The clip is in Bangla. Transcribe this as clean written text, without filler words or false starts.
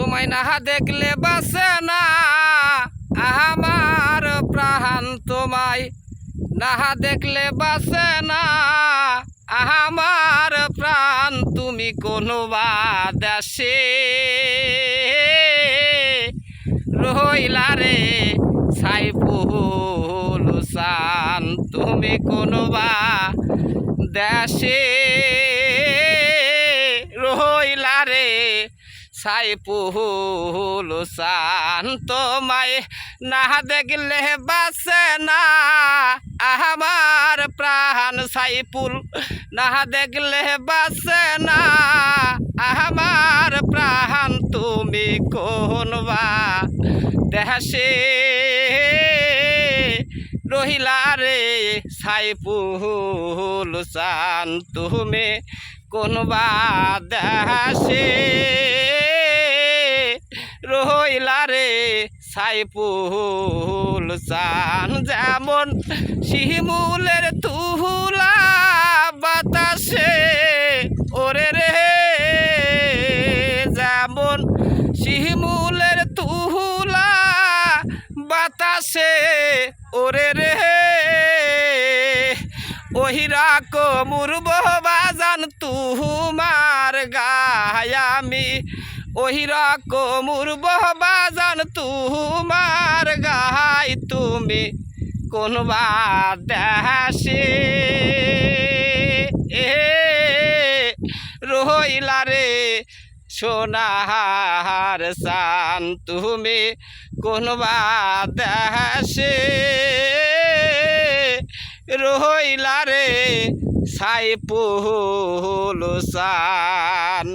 তোমায় না দেখলে বাসে না আমার প্রাণ, তোমায় না দেখলে বাসে না আমার প্রাণ। তুমি কোনো বা দেশে রইলা রে সাইফুল হাসান, তুমি কোনো বা দেশে রইলা রে সাইফুল হাসান। তোমায় না দেখলে বাসে না আমার প্রাণ, সাইফুল না দেখলে বাসে না আমার প্রাণ। তুমি কোন বা দেশে রহিলা রে সাইফুল হাসান, তুমি কোন বা দেশে রহিলা রে সাইফুল হাসান। যেমন শিমুলের তুলা বাতাসে ওরে রে, যেমন শিমুলের তুলা বাতাসে ওরে রে, ওহিরা কমুর বাজান তুমার গায়ামি, ওহিরা কমুর বাজান তুমার গাই। তুমি কোন বা দেশে রহিলা রে সোনার সান, তুমি কোন বা দেশে রহিলা রে সাইফুল হাসান।